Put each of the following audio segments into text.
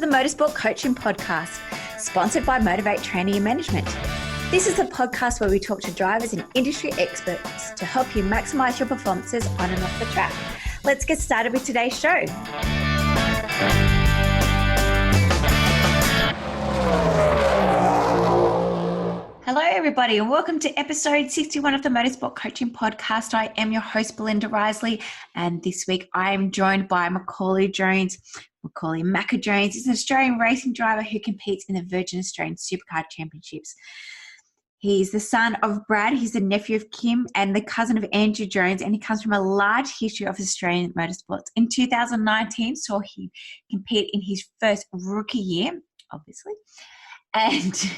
the Motorsport Coaching Podcast, sponsored by MotiV8 Training Management. This is a podcast where we talk to drivers and industry experts to help you maximize your performances on and off the track. Let's get started with today's show. Hello, everybody, and welcome to episode 61 of the Motorsport Coaching Podcast. I am your host, Belinda Risley, and this week I am joined by Macauley Jones. Macauley Macca Jones is an Australian racing driver who competes in the Virgin Australian Supercar Championships. He's the son of Brad, he's the nephew of Kim, and the cousin of Andrew Jones, and he comes from a large history of Australian motorsports. In 2019, saw him compete in his first rookie year, obviously, and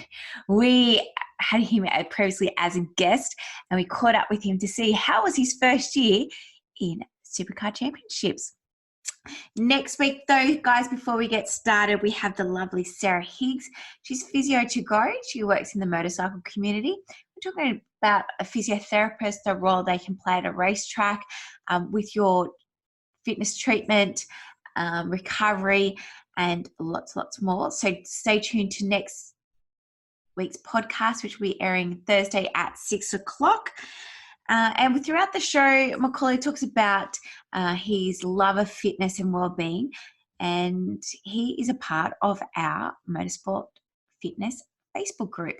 we had him previously as a guest, and we caught up with him to see how was his first year in Supercar Championships. Next week, though, guys, before we get started, we have the lovely Sarah Higgs. She's physio to go. She works in the motorcycle community. We're talking about a physiotherapist, the role they can play at a racetrack with your fitness treatment, recovery, and lots more. So stay tuned to next week's podcast, which will be airing Thursday at 6 o'clock. And throughout the show, Macauley talks about his love of fitness and well-being, and he is a part of our Motorsport Fitness Facebook group.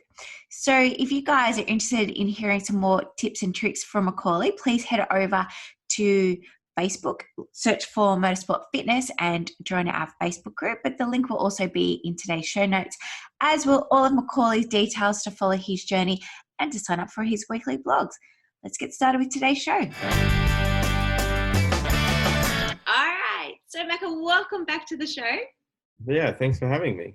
So if you guys are interested in hearing some more tips and tricks from Macauley, please head over to Facebook, search for Motorsport Fitness and join our Facebook group. But the link will also be in today's show notes, as will all of Macaulay's details to follow his journey and to sign up for his weekly blogs. Let's get started with today's show. All right. So, Macca, welcome back to the show. Yeah, thanks for having me.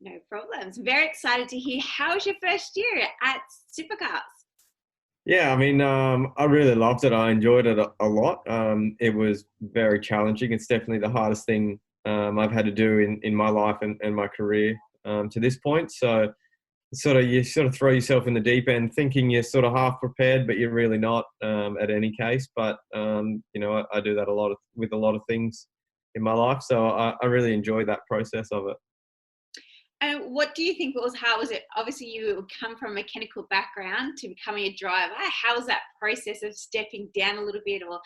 No problems. Very excited to hear how was your first year at Supercars? Yeah, I mean, I really loved it. I enjoyed it a lot. It was very challenging. It's definitely the hardest thing I've had to do in my life and my career to this point. So you sort of throw yourself in the deep end thinking you're sort of half prepared, but you're really not at any case. But, I do that with a lot of things in my life. So I really enjoyed that process of it. And what do you think how was it? Obviously, you come from a mechanical background to becoming a driver. How was that process of stepping down a little bit, or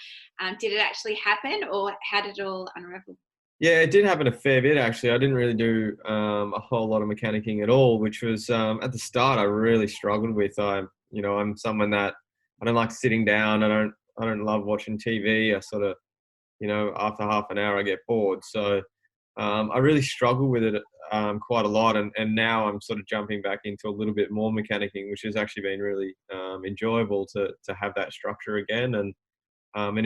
did it actually happen, or how did it all unravel? Yeah, it did happen a fair bit, actually. I didn't really do a whole lot of mechanicking at all, which was at the start I really struggled with. I'm someone that I don't like sitting down. I don't love watching TV. I sort of, after half an hour I get bored. So I really struggle with it quite a lot, and now I'm sort of jumping back into a little bit more mechanicking, which has actually been really enjoyable to have that structure again, and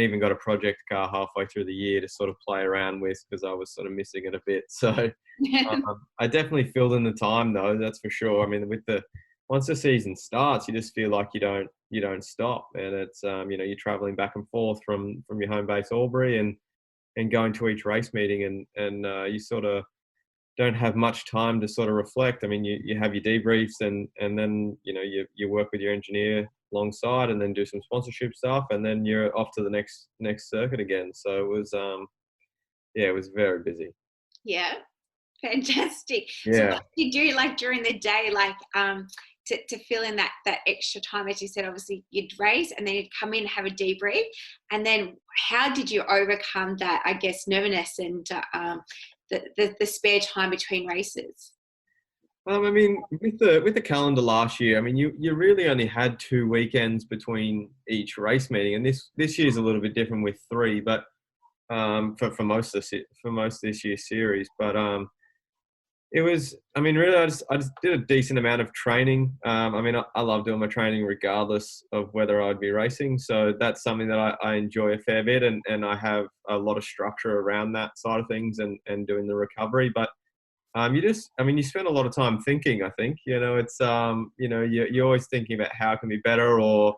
even got a project car halfway through the year to sort of play around with because I was sort of missing it a bit. So I definitely filled in the time, though, that's for sure. I mean, once the season starts, you just feel like you don't stop, and it's you're traveling back and forth from your home base Albury and going to each race meeting, and you sort of don't have much time to sort of reflect. I mean, you have your debriefs and then you work with your engineer alongside and then do some sponsorship stuff, and then you're off to the next circuit again. So it was it was very busy. Yeah, fantastic. Yeah. So what did you do like during the day, like to fill in that extra time? As you said, obviously you'd race and then you'd come in and have a debrief, and then how did you overcome that, I guess, nervousness and the spare time between races? I mean, with the calendar last year, I mean, you really only had 2 weekends between each race meeting, and this year's a little bit different with 3, but for most of this year's series. But it was, I mean, really, I just did a decent amount of training. I mean, I love doing my training regardless of whether I'd be racing. So that's something that I enjoy a fair bit, and I have a lot of structure around that side of things and doing the recovery. But you spend a lot of time thinking, I think. It's, you're always thinking about how it can be better, or,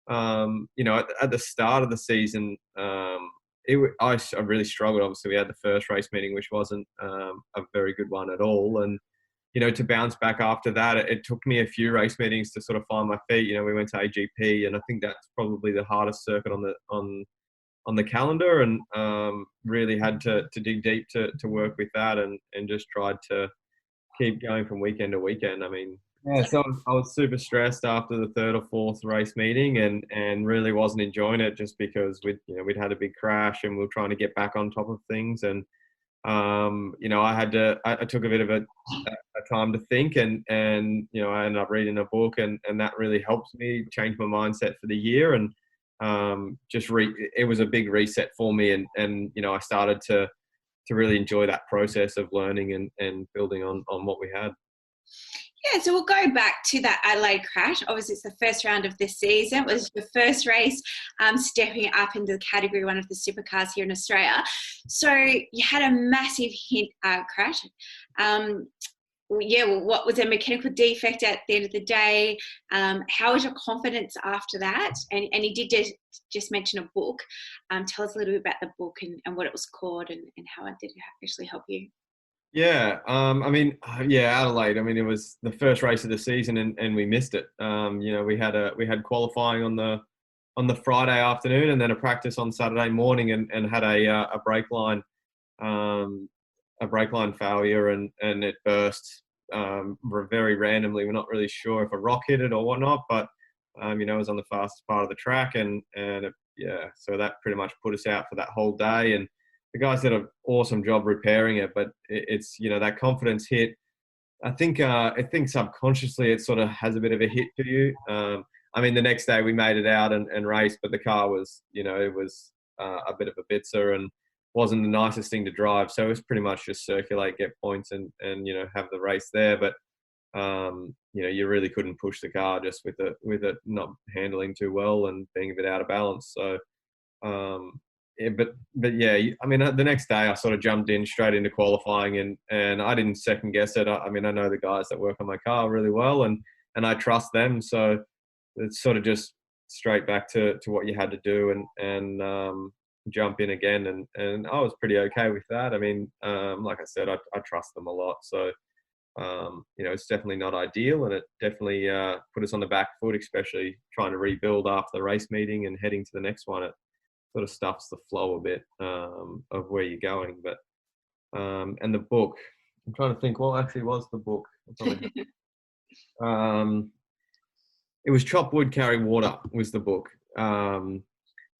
at the start of the season, I really struggled. Obviously, we had the first race meeting, which wasn't a very good one at all. And, to bounce back after that, it took me a few race meetings to sort of find my feet. We went to AGP, and I think that's probably the hardest circuit on on the calendar, and really had to dig deep to work with that, and just tried to keep going from weekend to weekend. I mean, yeah, so I was super stressed after the third or fourth race meeting, and really wasn't enjoying it, just because we'd had a big crash and we were trying to get back on top of things. And I took a bit of a time to think, and I ended up reading a book, and that really helped me change my mindset for the year. And it was a big reset for me, and I started to really enjoy that process of learning and building on what we had. Yeah, so we'll go back to that Adelaide crash. Obviously, it's the first round of this season. It was your first race, stepping up into the Category 1 of the Supercars here in Australia. So you had a massive crash. What was a mechanical defect at the end of the day? How was your confidence after that? And you did just mention a book. Tell us a little bit about the book and what it was called, and how it did actually help you. Yeah, Adelaide. I mean, it was the first race of the season, and we missed it. We had qualifying on the Friday afternoon, and then a practice on Saturday morning, and had a brake line failure, and it burst very randomly. We're not really sure if a rock hit it or whatnot, but it was on the fastest part of the track, so that pretty much put us out for that whole day. And the guys did an awesome job repairing it, but it's that confidence hit. I think subconsciously it sort of has a bit of a hit to you. The next day we made it out and raced, but the car was, it was a bit of a bitzer and wasn't the nicest thing to drive. So it was pretty much just circulate, get points, and have the race there. But you really couldn't push the car just with it not handling too well and being a bit out of balance. So. The next day I sort of jumped in straight into qualifying, and I didn't second guess it. I know the guys that work on my car really well, and I trust them. So it's sort of just straight back to what you had to do, and jump in again. And I was pretty okay with that. Like I said, I trust them a lot. So, it's definitely not ideal, and it definitely put us on the back foot, especially trying to rebuild after the race meeting and heading to the next one. It sort of stuffs the flow a bit of where you're going. But and the book, I'm trying to think what actually was the book. It was Chop Wood, Carry Water was the book.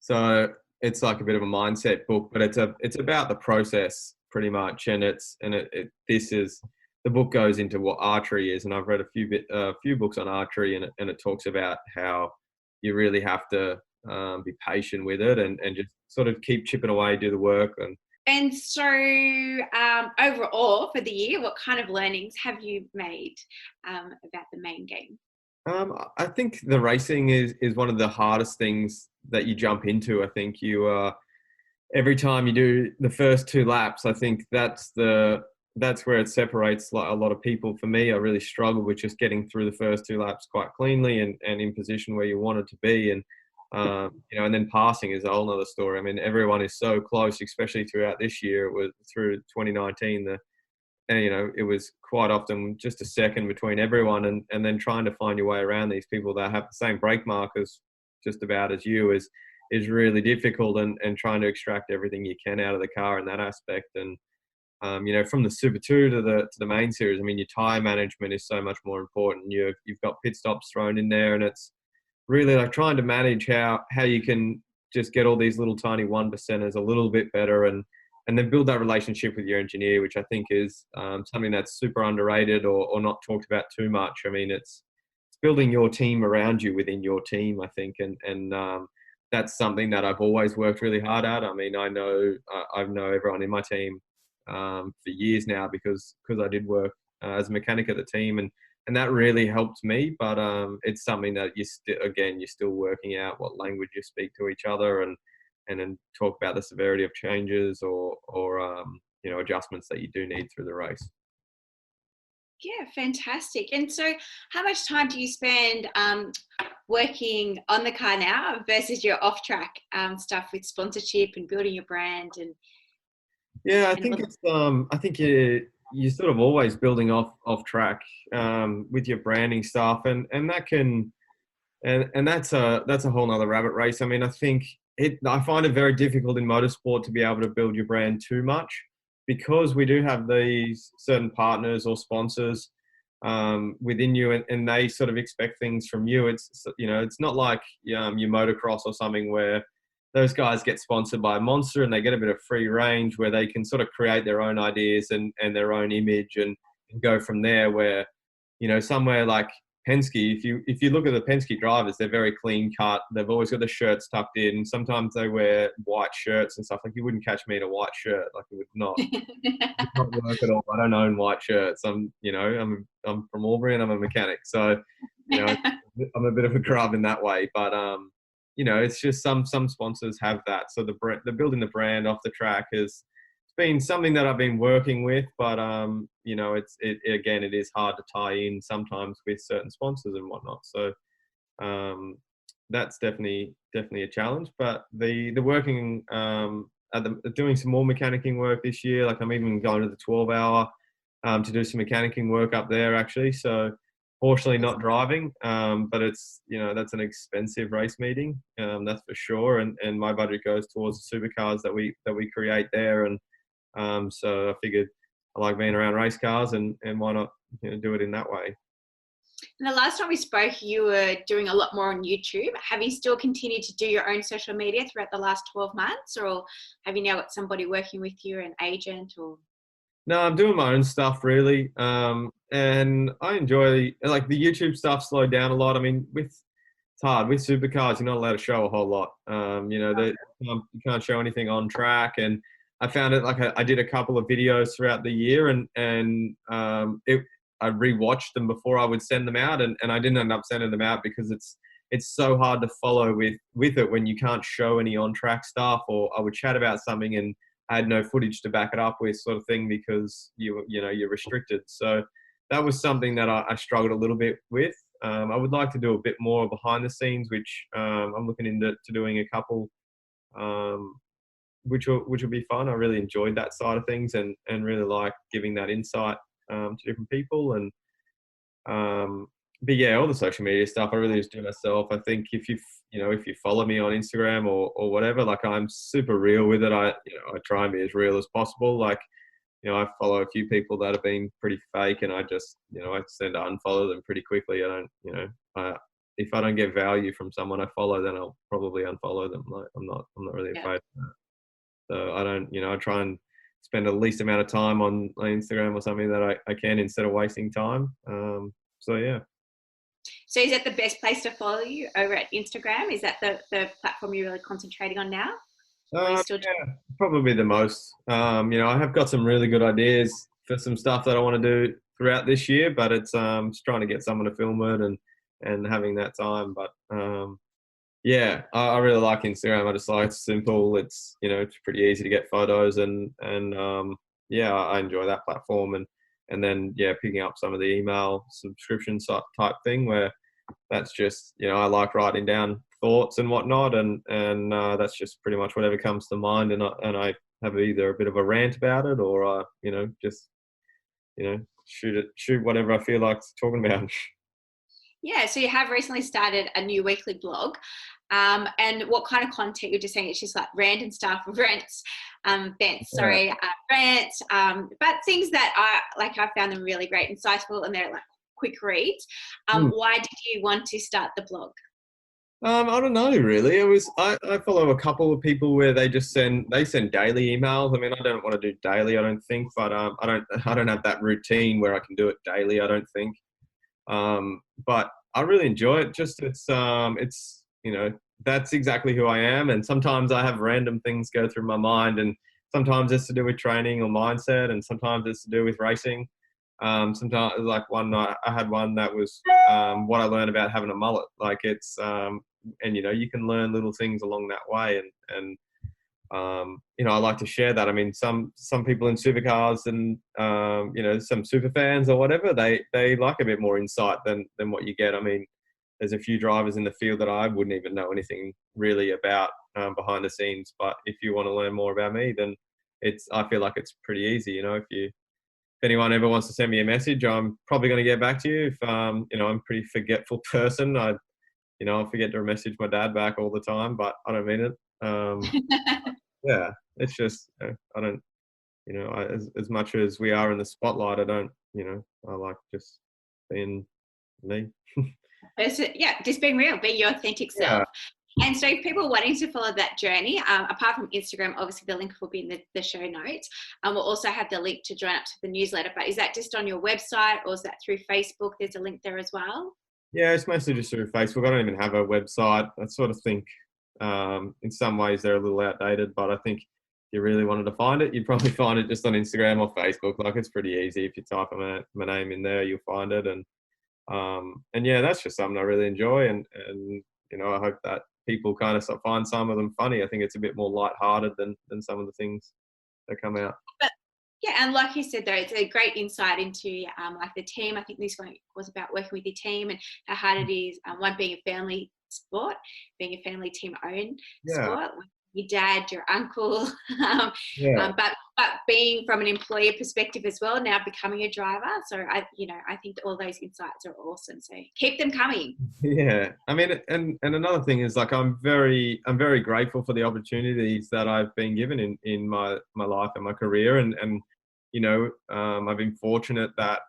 So it's like a bit of a mindset book, but it's about the process pretty much. And the book goes into what archery is, and I've read a few books on archery, and it talks about how you really have to be patient with it, and just sort of keep chipping away, do the work. And so overall for the year, what kind of learnings have you made about the main game? I think the racing is one of the hardest things that you jump into. I think every time you do the first 2 laps, I think that's where it separates a lot of people. For me, I really struggled with just getting through the first 2 laps quite cleanly and in position where you wanted to be. And and then passing is a whole nother story. Everyone is so close, especially throughout this year. It was through 2019. It was quite often just a second between everyone, and then trying to find your way around these people that have the same brake markers just about as you is really difficult, and trying to extract everything you can out of the car in that aspect. And from the Super 2 to the main series, your tyre management is so much more important. You've got pit stops thrown in there, and it's really like trying to manage how you can just get all these little tiny 1%ers a little bit better, and then build that relationship with your engineer, which I think is something that's super underrated or not talked about too much. It's building your team around you within your team, I think, and that's something that I've always worked really hard at. I know everyone in my team for years now because I did work as a mechanic at the team, and that really helped me. But it's something that you're still working out what language you speak to each other, and then talk about the severity of changes or adjustments that you do need through the race. Yeah, fantastic. And so how much time do you spend working on the car now versus your off-track stuff with sponsorship and building your brand? I think you're sort of always building off track with your branding stuff, and that can and that's a whole nother rabbit race. I think I find it very difficult in motorsport to be able to build your brand too much, because we do have these certain partners or sponsors within you, and they sort of expect things from you. It's not like your motocross or something where those guys get sponsored by Monster and they get a bit of free range where they can sort of create their own ideas and their own image and go from there. Where, somewhere like Penske, if you look at the Penske drivers, they're very clean cut. They've always got the shirts tucked in. Sometimes they wear white shirts and stuff. Like, you wouldn't catch me in a white shirt. Like, it would not work at all. I don't own white shirts. I'm from Albury and I'm a mechanic. So, I'm a bit of a grub in that way. But, it's just some sponsors have that. So the building the brand off the track has been something that I've been working with, but it is hard to tie in sometimes with certain sponsors and whatnot. So that's definitely a challenge. But the working doing some more mechanicking work this year. Like, I'm even going to the 12-hour to do some mechanicking work up there actually. So fortunately not driving, but it's that's an expensive race meeting, that's for sure. And my budget goes towards the supercars that we create there. And so I figured I like being around race cars, and why not do it in that way. And the last time we spoke, you were doing a lot more on YouTube. Have you still continued to do your own social media throughout the last 12 months, or have you now got somebody working with you, an agent, or? No, I'm doing my own stuff really, and I enjoy, like, the YouTube stuff slowed down a lot. I mean, it's hard with supercars. You're not allowed to show a whole lot. You can't show anything on track, and I found it, like, I did a couple of videos throughout the year, and I rewatched them before I would send them out, and I didn't end up sending them out because it's so hard to follow with it when you can't show any on track stuff, or I would chat about something and I had no footage to back it up with, sort of thing, because you're restricted. So that was something that I struggled a little bit with. I would like to do a bit more behind the scenes, which I'm looking into doing a couple, which will be fun. I really enjoyed that side of things, and really like giving that insight to different people. And but yeah, all the social media stuff I really just do myself. I think if you follow me on Instagram or whatever, like, I'm super real with it. I try and be as real as possible. Like, I follow a few people that have been pretty fake, and I just, I tend to unfollow them pretty quickly. I don't, if I don't get value from someone I follow, then I'll probably unfollow them. Like, I'm not really afraid of that. So I don't, I try and spend the least amount of time on Instagram or something that I can, instead of wasting time. So yeah. So is that the best place to follow you, over at Instagram? Is that the platform you're really concentrating on now? Yeah, probably the most. I have got some really good ideas for some stuff that I want to do throughout this year, but it's just trying to get someone to film it and having that time. But yeah, I really like Instagram. I just like, it's simple. It's it's pretty easy to get photos, and yeah, I enjoy that platform. And then picking up some of the email subscription type thing, where that's just I like writing down thoughts and whatnot, and that's just pretty much whatever comes to mind, and I have either a bit of a rant about it, or just shoot whatever I feel like talking about. Yeah, so you have recently started a new weekly blog. And what kind of content? You're just saying it's just like random stuff, rants, rants, but things that I found them really great, insightful, and they're like quick reads. Why did you want to start the blog? I don't know, really. I follow a couple of people where they send daily emails. I mean, I don't want to do daily, I don't think, but I don't have that routine where I can do it daily, I don't think. But I really enjoy it. Just it's that's exactly who I am. And sometimes I have random things go through my mind, and sometimes it's to do with training or mindset, and sometimes it's to do with racing. Sometimes, like one night, I had one that was what I learned about having a mullet. Like, it's and you can learn little things along that way, and I like to share that. I mean, some people in supercars and some super fans or whatever, they like a bit more insight than what you get. I mean, there's a few drivers in the field that I wouldn't even know anything really about behind the scenes. But if you want to learn more about me, then I feel like it's pretty easy. If anyone ever wants to send me a message, I'm probably going to get back to you. If I'm a pretty forgetful person, I'll forget to message my dad back all the time, but I don't mean it. Yeah, it's just, I don't, as much as we are in the spotlight, I don't, I like just being me. Yeah, just being real, being your authentic self. Yeah. And so if people are wanting to follow that journey, apart from Instagram, obviously the link will be in the show notes. We'll also have the link to join up to the newsletter. But is that just on your website, or is that through Facebook? There's a link there as well. Yeah, it's mostly just through Facebook. I don't even have a website. I sort of think in some ways they're a little outdated, but I think if you really wanted to find it, you'd probably find it just on Instagram or Facebook. Like, it's pretty easy. If you type my name in there, you'll find it. And yeah, that's just something I really enjoy. And I hope that people kind of find some of them funny. I think it's a bit more lighthearted than some of the things that come out. But yeah, and like you said, though, it's a great insight into like the team. I think this one was about working with your team and how hard it is. One being a family sport, being a family team-owned sport. Your dad, your uncle, but being from an employer perspective as well, now becoming a driver. So I think all those insights are awesome. So keep them coming. Yeah, I mean, and another thing is, like, I'm very grateful for the opportunities that I've been given in my life and my career, and I've been fortunate that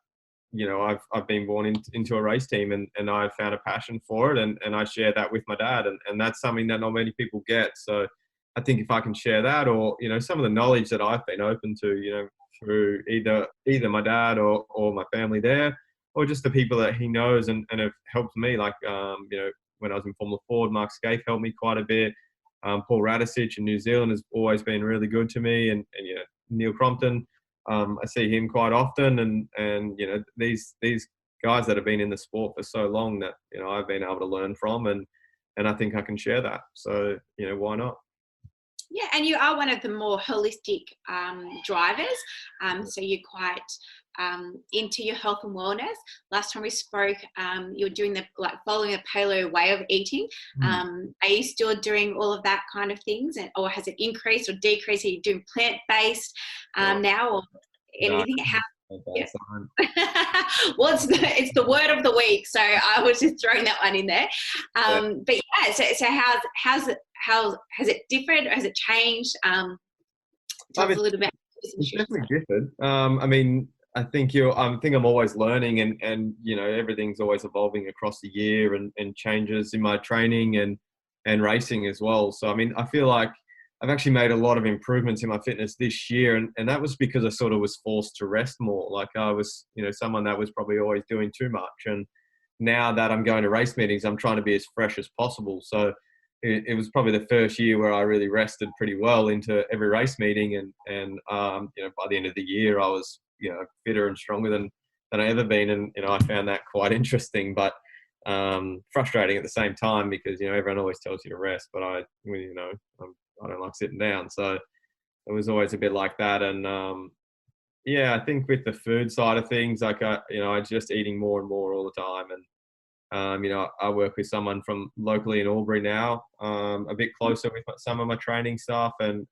I've been born into a race team, and I've found a passion for it, and I share that with my dad, and that's something that not many people get. So I think if I can share that, or some of the knowledge that I've been open to, through either my dad or my family there, or just the people that he knows and have helped me, like when I was in Formula Ford, Mark Scaife helped me quite a bit. Paul Radisich in New Zealand has always been really good to me, and Neil Crompton, I see him quite often, and these guys that have been in the sport for so long that I've been able to learn from, and I think I can share that. So why not? Yeah, and you are one of the more holistic drivers. So you're quite into your health and wellness. Last time we spoke, you were doing following a paleo way of eating. Are you still doing all of that kind of things, or has it increased or decreased? Are you doing plant-based now, or anything? No. How? Yeah. Well, it's the word of the week, so I was just throwing that one in there. But yeah, so how has it differed, or has it changed? Tell us a little bit. It's definitely differed. I mean, I think I'm always learning, and everything's always evolving across the year, and changes in my training and racing as well. So I mean, I feel like I've actually made a lot of improvements in my fitness this year, and that was because I sort of was forced to rest more. Like, I was, someone that was probably always doing too much, and now that I'm going to race meetings, I'm trying to be as fresh as possible. So it was probably the first year where I really rested pretty well into every race meeting, and by the end of the year, I was fitter and stronger than I ever been, and I found that quite interesting, but frustrating at the same time, because everyone always tells you to rest, but I don't like sitting down. So it was always a bit like that. And I think with the food side of things, like I just eating more and more all the time. And I work with someone from locally in Albury now, a bit closer with some of my training stuff, and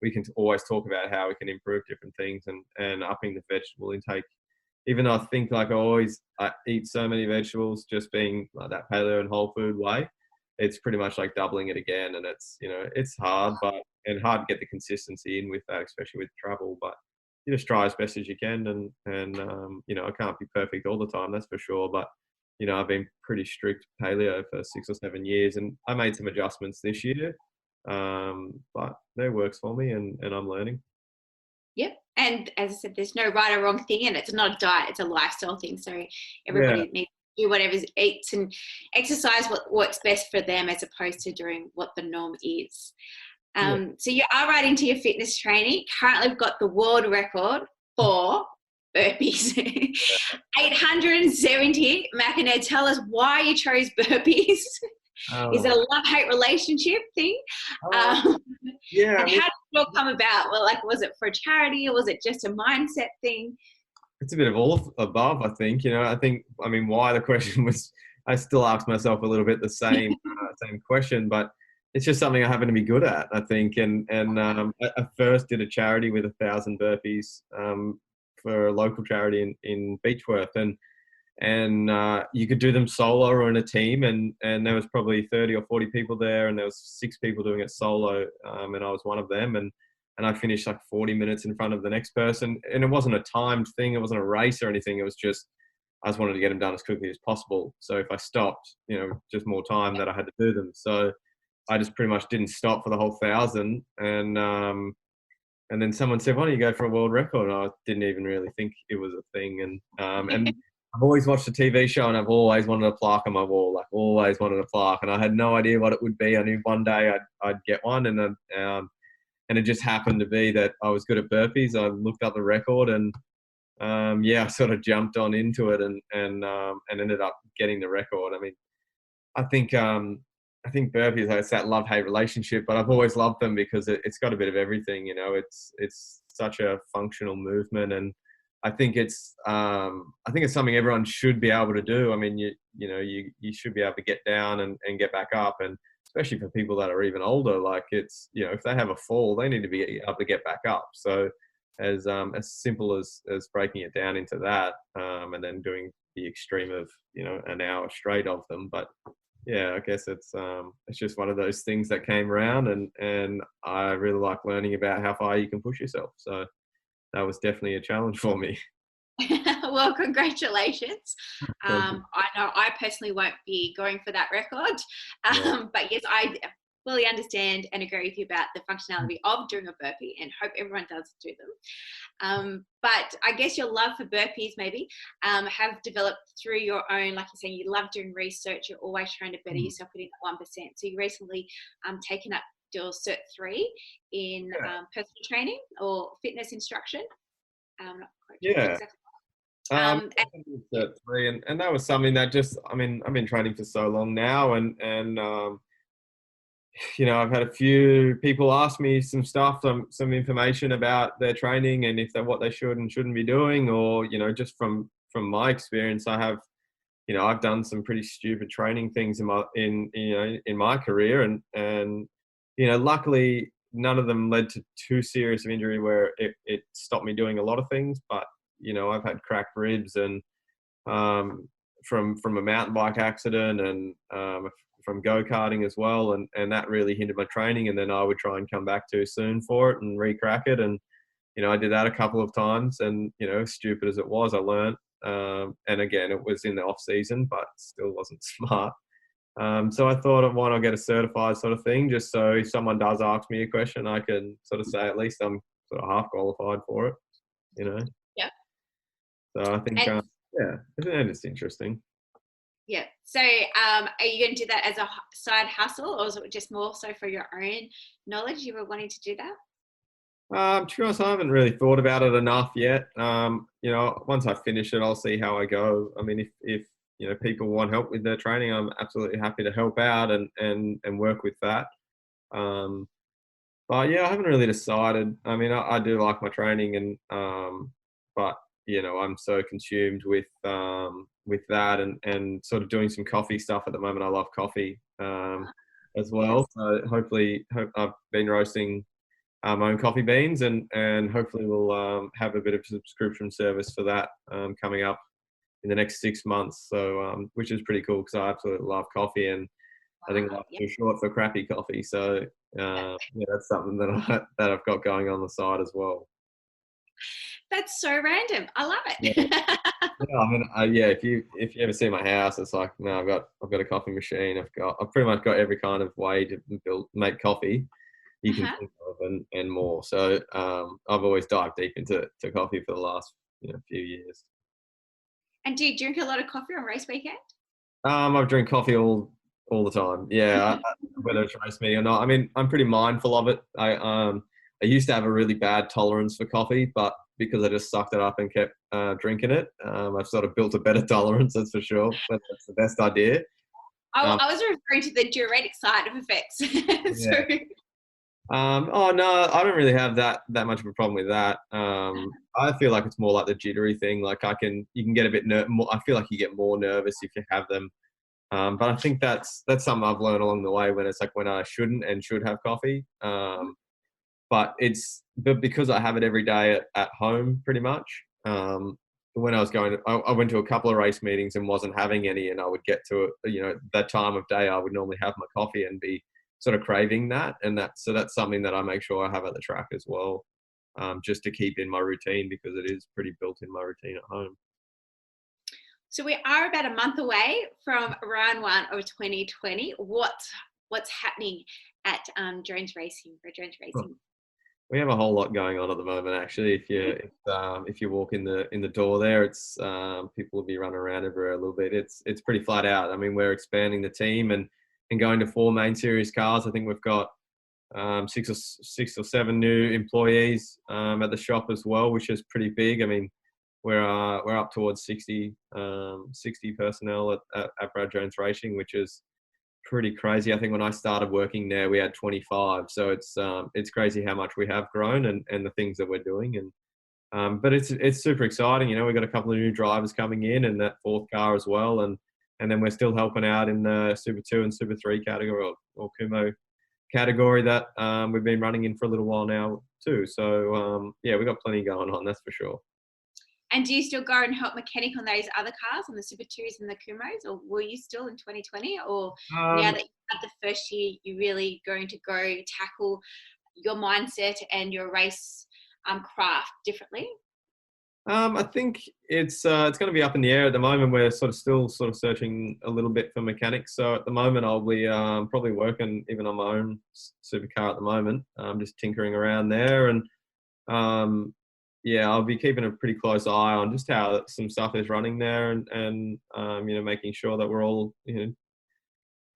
we can always talk about how we can improve different things, and upping the vegetable intake. Even though I think, like, I eat so many vegetables, just being like that paleo and whole food way, it's pretty much like doubling it again. And it's hard, and hard to get the consistency in with that, especially with travel. But you just try as best as you can, and I can't be perfect all the time, that's for sure. But I've been pretty strict paleo for 6 or 7 years, and I made some adjustments this year, but it works for me, and I'm learning. Yep. And as I said, there's no right or wrong thing, and it's not a diet, it's a lifestyle thing. So everybody needs to do whatever eats and exercise what works best for them, as opposed to doing what the norm is. So you are right into your fitness training. Currently, we've got the world record for burpees. 870. Macca, now tell us why you chose burpees. Is it a love-hate relationship thing? And how did it all come about? Well, like, was it for a charity, or was it just a mindset thing? It's a bit of all above, I think. Why the question was, I still ask myself a little bit the same question, but it's just something I happen to be good at, I think. And I first did a charity with 1,000 burpees for a local charity in Beechworth, and and you could do them solo or in a team, and there was probably 30 or 40 people there, and there was 6 people doing it solo, and I was one of them, and I finished like 40 minutes in front of the next person, and it wasn't a timed thing, it wasn't a race or anything, it was just I just wanted to get them done as quickly as possible. So if I stopped, just more time that I had to do them. So I just pretty much didn't stop for the whole 1,000, and then someone said, "Why don't you go for a world record?" And I didn't even really think it was a thing. And I've always watched a TV show, and I've always wanted a plaque on my wall. Like always wanted a plaque, and I had no idea what it would be. I knew one day I'd get one, and it just happened to be that I was good at burpees. I looked up the record, and I sort of jumped on into it, and ended up getting the record. I mean, I think burpees, it's that love-hate relationship, but I've always loved them because it's got a bit of everything. It's such a functional movement, and I think it's something everyone should be able to do. I mean, you should be able to get down and get back up, and especially for people that are even older, like it's, if they have a fall, they need to be able to get back up. So as simple as breaking it down into that, and then doing the extreme of, an hour straight of them. But yeah, I guess it's just one of those things that came around, and I really like learning about how far you can push yourself. So that was definitely a challenge for me. Well, congratulations. I know I personally won't be going for that record, but yes, I fully understand and agree with you about the functionality of doing a burpee, and hope everyone does do them. But I guess your love for burpees maybe have developed through your own, like you're saying, you love doing research, you're always trying to better yourself within that 1%. So you recently taken up your Cert 3 in personal training or fitness instruction. Not quite sure exactly. Cert 3, and that was something that just, I mean, I've been training for so long now, and I've had a few people ask me some stuff, some information about their training and what they should and shouldn't be doing, or, just from my experience, I have, I've done some pretty stupid training things in my career, and luckily none of them led to too serious of injury where it stopped me doing a lot of things. But, I've had cracked ribs, and from a mountain bike accident, and from go-karting as well, and that really hindered my training, and then I would try and come back too soon for it and re-crack it, and I did that a couple of times, and stupid as it was, I learned, and again, it was in the off season, but still wasn't smart. So I thought, why not get a certified sort of thing, just so if someone does ask me a question, I can sort of say at least I'm sort of half qualified for it. Yeah. So I think it's interesting. Yeah. So are you going to do that as a side hustle, or is it just more so for your own knowledge you were wanting to do that? To be honest, I haven't really thought about it enough yet. Once I finish it, I'll see how I go. I mean, if people want help with their training, I'm absolutely happy to help out and work with that. But yeah, I haven't really decided. I mean, I do like my training, and but I'm so consumed with that, and sort of doing some coffee stuff at the moment. I love coffee as well. So I've been roasting my own coffee beans, and hopefully we'll have a bit of subscription service for that coming up in the next 6 months. So which is pretty cool, because I absolutely love coffee, and I think life's too short for crappy coffee. So that's something that I've got going on the side as well. That's so random. I love it. Yeah, I mean, if you ever see my house, it's like, no, I've got a coffee machine. I've pretty much got every kind of way to make coffee you can think of, and more. So I've always dived deep into coffee for the last few years. And do you drink a lot of coffee on race weekend? I drink coffee all the time. Yeah, whether it's race meeting or not. I mean, I'm pretty mindful of it. I used to have a really bad tolerance for coffee, but because I just sucked it up and kept drinking it, I've sort of built a better tolerance, that's for sure. But that's the best idea. I was referring to the diuretic side of effects. Oh no, I don't really have that much of a problem with that. I feel like it's more like the jittery thing. Like you can get a bit more. I feel like you get more nervous if you have them. But I think that's something I've learned along the way, when it's like when I shouldn't and should have coffee. But because I have it every day at home, pretty much. when I was going, I went to a couple of race meetings and wasn't having any, and I would get to it, you know, that time of day, I would normally have my coffee and be sort of craving that. And that's something that I make sure I have at the track as well, just to keep in my routine, because it is pretty built in my routine at home. So we are about a month away from round 1 of 2020. What's happening at Jones Racing for Jones Racing? We have a whole lot going on at the moment, actually. If you walk in the door there, it's people will be running around everywhere a little bit. It's pretty flat out. I mean, we're expanding the team and going to 4 main series cars. I think we've got 6 or 7 new employees at the shop as well, which is pretty big. I mean, we're up towards 60 personnel at Brad Jones Racing, which is pretty crazy. I think when I started working there, we had 25. So it's crazy how much we have grown and the things that we're doing. And but it's super exciting. You know, we've got a couple of new drivers coming in, and that 4th car as well. And then we're still helping out in the Super 2 and Super 3 category, or Kumo category, that we've been running in for a little while now too. So yeah, we've got plenty going on, that's for sure. And do you still go and help mechanic on those other cars, on the Super 2s and the Kumos, or were you still in 2020? Or now that you had the first year, you're really going to go tackle your mindset and your race craft differently? I think it's going to be up in the air at the moment. We're still searching a little bit for mechanics. So at the moment, I'll be probably working even on my own supercar at the moment. Just tinkering around there, and yeah, I'll be keeping a pretty close eye on just how some stuff is running there, and you know, making sure that we're all, you know,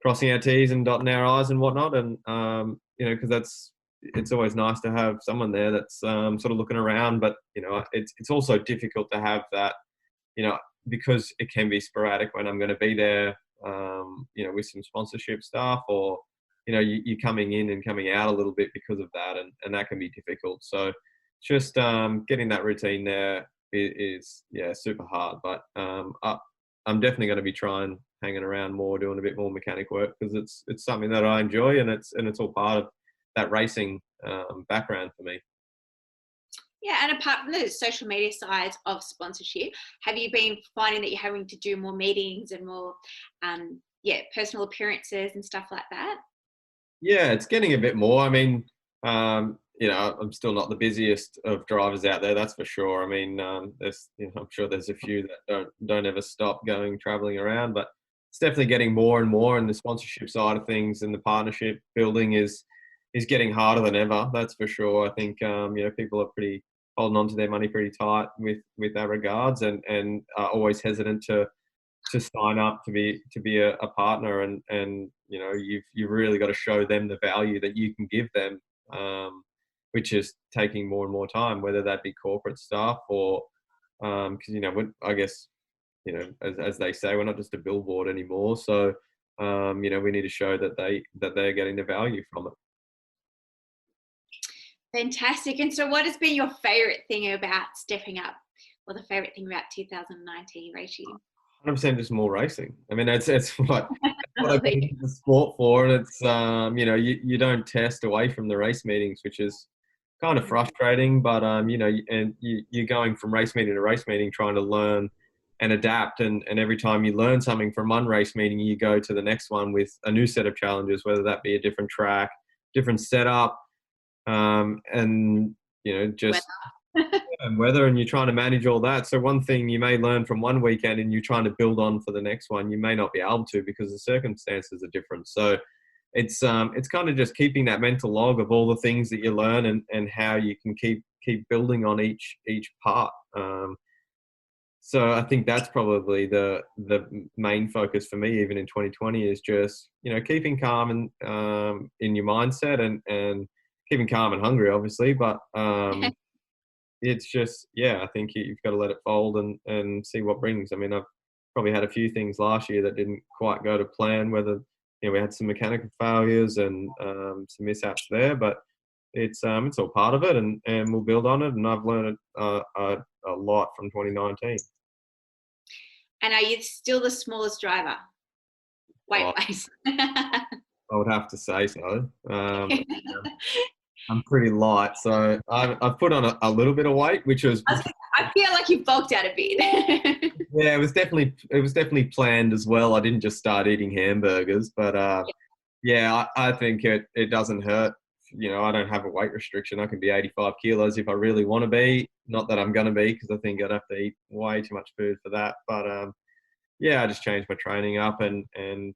crossing our T's and dotting our I's and whatnot. And you know, because it's always nice to have someone there that's sort of looking around. But you know, it's also difficult to have that, you know, because it can be sporadic when I'm going to be there, you know, with some sponsorship stuff, or you know, you're coming in and coming out a little bit because of that, and that can be difficult. So just getting that routine there is yeah, super hard. But I'm definitely going to be hanging around more, doing a bit more mechanic work, because it's something that I enjoy, and it's all part of that racing background for me. Yeah, and apart from the social media side of sponsorship, have you been finding that you're having to do more meetings and more personal appearances and stuff like that? Yeah, it's getting a bit more. I mean, you know, I'm still not the busiest of drivers out there, that's for sure. I mean, there's, you know, I'm sure there's a few that don't ever stop traveling around, but it's definitely getting more and more. And the sponsorship side of things and the partnership building is getting harder than ever, that's for sure. I think you know, people are pretty holding on to their money pretty tight with that regards, and are always hesitant to sign up to be a partner, and you know, you've really got to show them the value that you can give them, which is taking more and more time, whether that be corporate stuff or because you know, I guess, you know, as they say, we're not just a billboard anymore. So you know, we need to show that they're getting the value from it. Fantastic. And so what has been your favorite thing about stepping up, or the favorite thing about 2019 racing? 100% just more racing. I mean, it's what I've been in the sport for, and it's you know, you don't test away from the race meetings, which is kind of frustrating. But you know, and you're going from race meeting to race meeting, trying to learn and adapt, and every time you learn something from one race meeting, you go to the next one with a new set of challenges, whether that be a different track, different setup, and you know, just and weather, and you're trying to manage all that. So one thing you may learn from one weekend and you're trying to build on for the next one, you may not be able to, because the circumstances are different. So it's kind of just keeping that mental log of all the things that you learn, and how you can keep building on each part. So I think that's probably the main focus for me, even in 2020, is just, you know, keeping calm and in your mindset, and keeping calm and hungry, obviously. But it's just, yeah, I think you've got to let it fold and see what brings. I mean, I've probably had a few things last year that didn't quite go to plan, whether, you know, we had some mechanical failures and some mishaps there, but it's all part of it, and we'll build on it. And I've learned a lot from 2019. And are you still the smallest driver, weight-wise? I would have to say so. I'm pretty light, so I've put on a little bit of weight, which was. I I feel like you bulked out a bit. Yeah, it was definitely planned as well. I didn't just start eating hamburgers, but I think it doesn't hurt. You know, I don't have a weight restriction. I can be 85 kilos if I really want to be. Not that I'm going to be, because I think I'd have to eat way too much food for that. But I just changed my training up and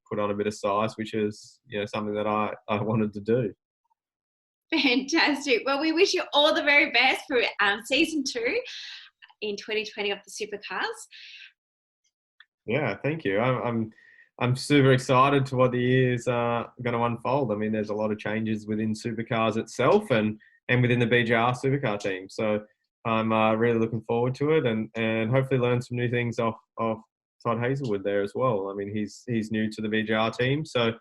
put on a bit of size, which is, you know, something that I wanted to do. Fantastic. Well, we wish you all the very best for season 2 in 2020 of the Supercars. Yeah, thank you. I'm super excited to what the year's going to unfold. I mean, there's a lot of changes within Supercars itself and within the BJR Supercar team. So I'm really looking forward to it and hopefully learn some new things off Todd Hazelwood there as well. I mean, he's new to the BJR team, so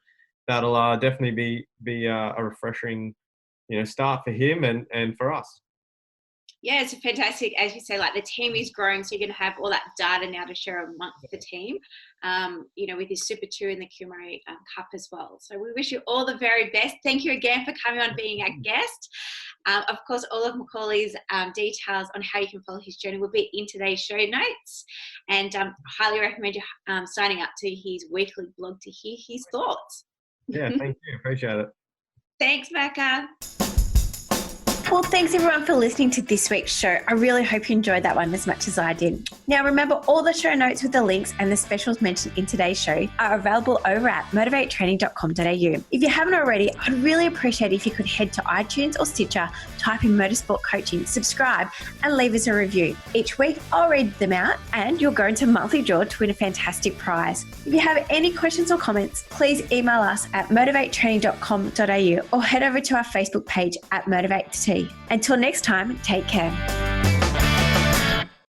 that'll definitely be a refreshing, you know, start for him and for us. Yeah, it's a fantastic, as you say, like the team is growing, so you're going to have all that data now to share amongst the team, you know, with your Super 2 and the Kumari Cup as well. So we wish you all the very best. Thank you again for coming on, being our guest. Of course, all of Macaulay's details on how you can follow his journey will be in today's show notes, and highly recommend you signing up to his weekly blog to hear his thoughts. Yeah, thank you. Appreciate it. Thanks, Macca. Well, thanks everyone for listening to this week's show. I really hope you enjoyed that one as much as I did. Now, remember, all the show notes with the links and the specials mentioned in today's show are available over at MotiV8Training.com.au. If you haven't already, I'd really appreciate if you could head to iTunes or Stitcher, type in Motorsport Coaching, subscribe, and leave us a review. Each week, I'll read them out and you'll go into a monthly draw to win a fantastic prize. If you have any questions or comments, please email us at MotiV8Training.com.au or head over to our Facebook page at MotiV8T. Until next time, take care.